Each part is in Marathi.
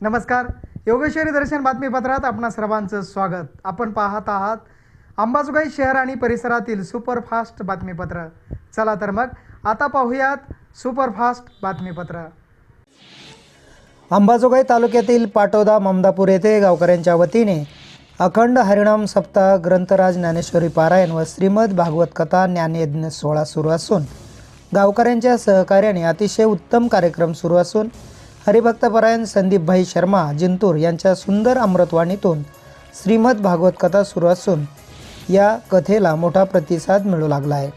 नमस्कार. योगेश्वरी दर्शन बातमीपत्रात आपणा सर्वांचं स्वागत. आपण पाहत आहात अंबाजोगाई शहर आणि परिसरातील सुपरफास्ट बातमीपत्र. चला तर मग आता पाहूयात सुपरफास्ट बातमीपत्र. अंबाजोगाई तालुक्यातील पाटोदा ममदापूर येथे गावकऱ्यांच्या वतीने अखंड हरिनाम सप्ताह, ग्रंथराज ज्ञानेश्वरी पारायण व श्रीमद भागवत कथा ज्ञानयज्ञ सोहळा सुरू असून गावकऱ्यांच्या सहकार्याने अतिशय उत्तम कार्यक्रम सुरू असून हरिभक्तपरायण संदीपभाई शर्मा जिंतूर यांच्या सुंदर अमृतवाणीतून श्रीमद भागवत कथा सुरू असून या कथेला मोठा प्रतिसाद मिळू लागला आहे.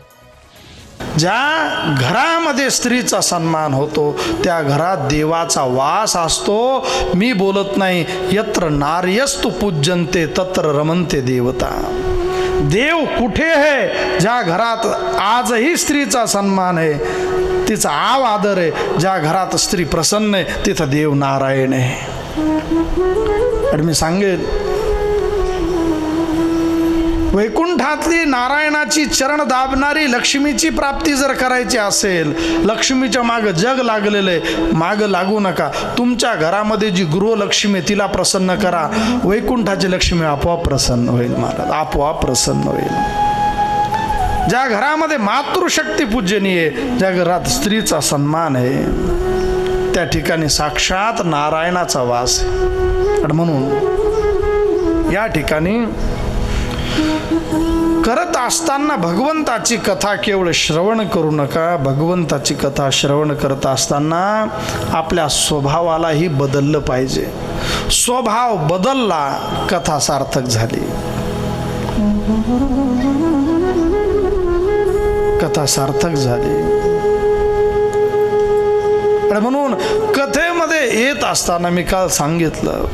ज्या घरामध्ये स्त्रीचा सन्मान होतो त्या घरात देवाचा वास असतो. मी बोलत नाही, यत्र नार्यस्तु पूज्यन्ते तत्र रमन्ते देवता. देव कुठे आहे? ज्या घरात आजही स्त्रीचा सन्मान आहे, तिचा आव आदर आहे. ज्या घरात स्त्री प्रसन्न आहे तिथं देव नारायण आहे. आणि मी सांगेन, वैकुंठातली नारायणाची चरण दाबणारी लक्ष्मीची प्राप्ती जर करायची असेल, लक्ष्मीच्या मागं जग लागलेलं आहे, मागं लागू नका. तुमच्या घरामध्ये जी गृहलक्ष्मी तिला प्रसन्न करा. वैकुंठाची लक्ष्मी आपोआप प्रसन्न होईल. महाराज आपोआप प्रसन्न होईल. ज्या घरामध्ये मातृशक्ती पूजनीय, ज्या घरात स्त्रीचा सन्मान आहे, त्या ठिकाणी साक्षात नारायणाचा वास आहे. आणि म्हणून या ठिकाणी करत असताना भगवंताची कथा केवळ श्रवण करू नका. भगवंताची कथा श्रवण करत असताना आपल्या स्वभावालाही बदललं पाहिजे. स्वभाव बदलला, कथा सार्थक झाली. कथा सार्थक झाली. आणि म्हणून कथेमध्ये येत असताना मी काल सांगितलं,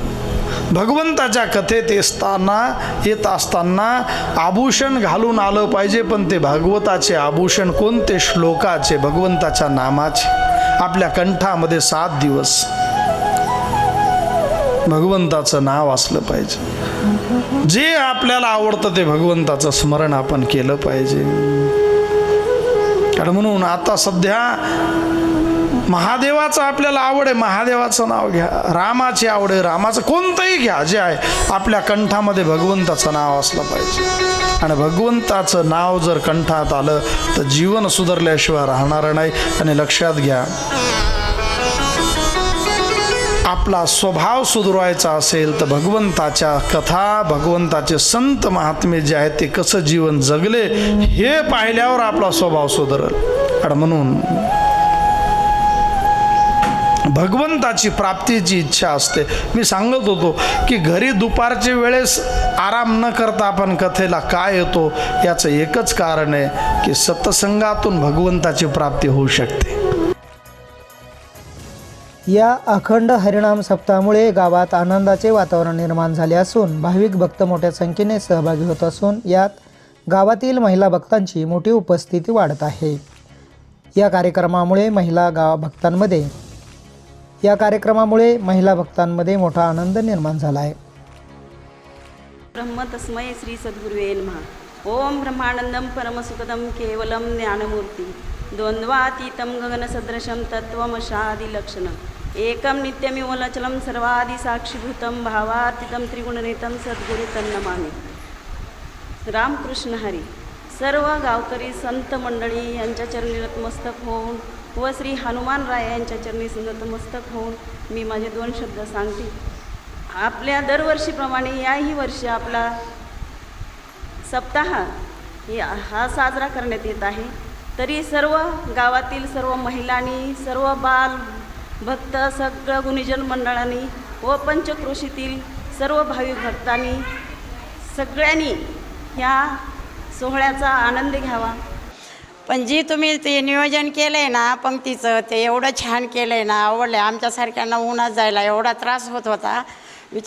भगवंताच्या कथेत येत असताना आभूषण घालून आलं पाहिजे. पण ते भागवताचे आभूषण कोणते? श्लोकाचे, भगवंताच्या नामाचे. आपल्या कंठामध्ये 7 दिवस भगवंताचं नाव असलं पाहिजे. जे आपल्याला आवडतं ते भगवंताचं स्मरण आपण केलं पाहिजे. आणि म्हणून आता सध्या महादेवाचं आपल्याला आवड आहे, महादेवाचं नाव घ्या. रामाची आवड आहे, रामाचं कोणतंही घ्या. जे आहे आपल्या कंठामध्ये भगवंताचं नाव असलं पाहिजे. आणि भगवंताचं नाव जर कंठात आलं तर जीवन सुधारल्याशिवाय राहणार नाही. आणि लक्षात घ्या, आपला स्वभाव सुधारायचा असेल तर भगवंताच्या कथा, भगवंताचे संत महात्मे जे आहेत ते कसं जीवन जगले हे पाहिल्यावर आपला स्वभाव सुधारेल. आणि म्हणून भगवंताची प्राप्तीची इच्छा असते. मी सांगत होतो की घरी दुपारच्या वेळेस आराम न करता आपण कथेला काय येतो, याचं एकच कारण आहे की सत्संगातून भगवंताची प्राप्ती होऊ शकते. या अखंड हरिनाम सप्ताहामुळे गावात आनंदाचे वातावरण निर्माण झाले असून भाविक भक्त मोठ्या संख्येने सहभागी होत असून यात गावातील महिला भक्तांची मोठी उपस्थिती वाढत आहे. या कार्यक्रमामुळे महिला भक्तांमध्ये मोठा आनंद निर्माण झाला आहे. ब्रह्म तस्मै श्री सद्गुरुवे नमः. ओम ब्रह्मानंदम परमसुखदम केवलम ज्ञानमूर्ती द्वंद्वातीतं गगनसदृशं तत्त्वमशादिलक्षणम् एकं नित्यमिवलचलं सर्वादिसाक्षिभूतं भावातीतं त्रिगुणरहितं सद्गुरु तन्नमामि. रामकृष्ण हरी. सर्व गावकरी संत मंडळी यांच्या चरणी नतमस्तक होऊन व श्री हनुमानराय यांच्या चरणी नतमस्तक होऊन मी माझे 2 शब्द सांगते. आपल्या दरवर्षीप्रमाणे याही वर्षी आपला सप्ताह हा साजरा करण्यात येत आहे. तरी सर्व गावातील सर्व महिलांनी, सर्व बाल भक्त, सगळं गुणीजन मंडळांनी व पंचक्रोशीतील सर्व भाविक भक्तांनी सगळ्यांनी ह्या सोहळ्याचा आनंद घ्यावा. पण जी तुम्ही ते नियोजन केलं आहे ना पंक्तीचं, ते एवढं छान केलं आहे ना, आवडलं आहे. आमच्यासारख्यांना उन्हात जायला एवढा त्रास होत होता.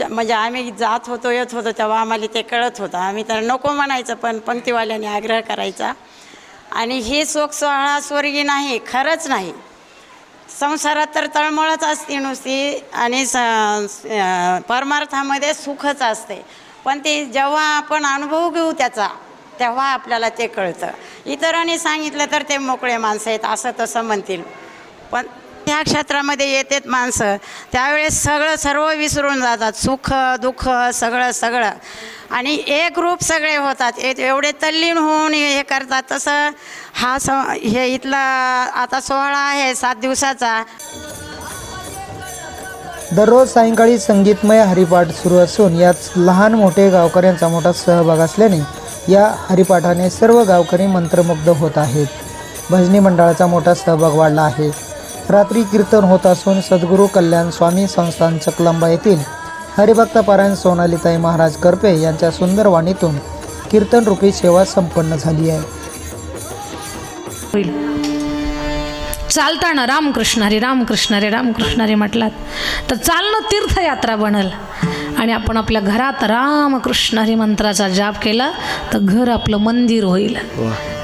म्हणजे आम्ही जात होतो येत होतो तेव्हा आम्हाला ते कळत होतं. आम्ही तर नको म्हणायचं, पण पंक्तीवाल्याने आग्रह करायचा. आणि ही सोहळा स्वर्गी नाही, खरंच नाही. संसारात तर तळमळच असते नुसती आणि परमार्थामध्ये सुखच असते. पण ते जेव्हा आपण अनुभव घेऊ त्याचा, तेव्हा आपल्याला ते कळतं. इतरांनी सांगितलं तर ते मोकळे माणसं आहेत असं तसं म्हणतील, पण ह्या क्षेत्रामध्ये येतात माणसं त्यावेळेस सर्व विसरून जातात, सुख दुःख सगळं आणि एक रूप सगळे होतात, एवढे तल्लीन होऊन हे करतात. तसं हे इथला आता सोहळा आहे 7 दिवसाचा. दररोज सायंकाळी संगीतमय हरिपाठ सुरू असून यात लहान मोठे गावकऱ्यांचा मोठा सहभाग असल्याने या हरिपाठाने सर्व गावकरी मंत्रमुग्ध होत आहेत. भजनी मंडळाचा मोठा सहभाग वाढला आहे. रात्री कीर्तन होत असून सद्गुरू कल्याण स्वामी संस्थान चकलंबा येथील हरिभक्त पारायण सोनालीताई महाराज करपे यांच्या सुंदर वाणीतून कीर्तनरूपी सेवा संपन्न झाली आहे. चालताना रामकृष्ण हरी रामकृष्ण हरी रामकृष्ण हरी म्हटलात तर चालणं तीर्थयात्रा बनल आणि आपण आपल्या घरात रामकृष्ण हरी मंत्राचा जाप केला तर घर आपलं मंदिर होईल.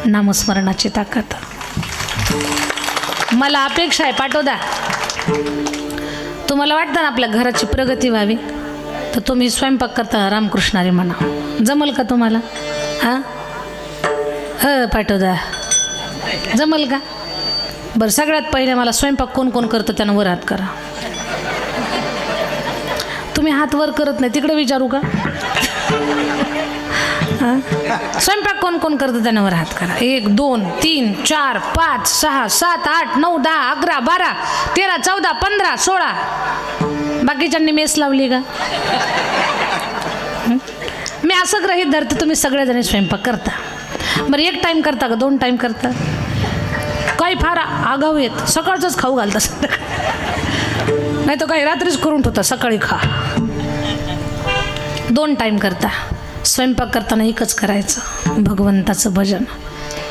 नामस्मरणाची ताकद. मला अपेक्षा आहे पाटोदा, तुम्हाला वाटतं ना आपल्या घराची प्रगती व्हावी तर तुम्ही स्वयंपाक करता रामकृष्ण हरी म्हणा. जमल का तुम्हाला? हां पाटोदा जमल का? बरं सगळ्यात पहिले मला स्वयंपाक कोण कोण करतं त्यानं वर हात करा. तुम्ही हात वर करत नाही तिकडे विचारू का? स्वयंपाक कोण कोण करतं त्यानं वर हात करा. 1 2 3 4 5 6 7 8 9 10 11 12 13 14 15 16. बाकीच्यांनी मेस लावली का? मी असं गृहीत धरते तुम्ही सगळेजणी स्वयंपाक करता. बरं 1 टाईम करता का 2 टाईम करता? काही फार आगाऊ येत सकाळचंच खाऊ घालता नाही तर काही रात्रीच करून ठेवता सकाळी खा. 2 टाईम करता. स्वयंपाक करताना एकच करायचं भगवंताचं भजन.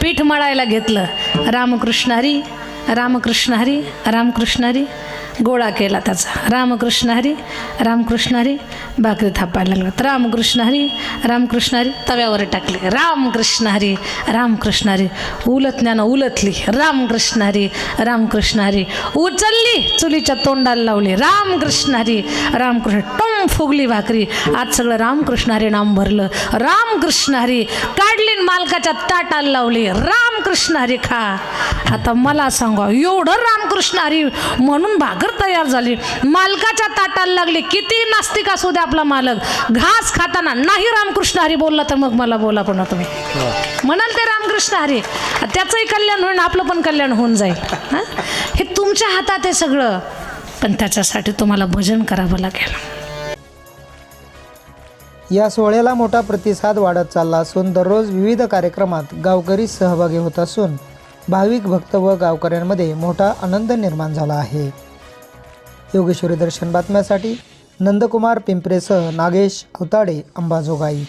पीठ मळायला घेतलं रामकृष्ण हरी रामकृष्ण हरी रामकृष्ण हरी. गोळा केला त्याचा रामकृष्ण हरी रामकृष्ण हरी. भाकरी थापायला लागला रामकृष्ण हरी रामकृष्ण हरी. तव्यावर टाकले रामकृष्ण हरी रामकृष्ण हरी. उलटण्यानं उलटली रामकृष्ण हरी रामकृष्ण हरी. उचलली चुलीच्या तोंडाला लावली रामकृष्ण हरी रामकृष्ण. टोम फुगली भाकरी. आज सगळं रामकृष्ण हरी नाम भरलं रामकृष्ण हरी. काढली मालकाच्या ताटाला लावली रामकृष्ण हरी खा. आता मला सांगा एवढं रामकृष्ण हरी म्हणून भाकर तयार झाली मालकाच्या ताटाला लागली. किती नास्तिक असू दे आपला मालक, घास खाताना नाही रामकृष्ण हरी बोलला तर मग मला बोला पण तुम्ही म्हणाल ते रामकृष्ण हरी. त्याचंही कल्याण होईल आपलं पण कल्याण होऊन जाईल. हे तुमच्या हातात आहे सगळं पण त्याच्यासाठी तुम्हाला भजन करावं लागेल. या सोहळ्याला मोठा प्रतिसाद वाढत चालला असून दररोज विविध कार्यक्रमात गावकरी सहभागी होत असून भाविक भक्त व गावकऱ्यांमध्ये मोठा आनंद निर्माण झाला आहे. योगेश्वरी दर्शन बातम्यासाठी नंदकुमार पिंपरेसह नागेश अवताडे अंबाजोगाई.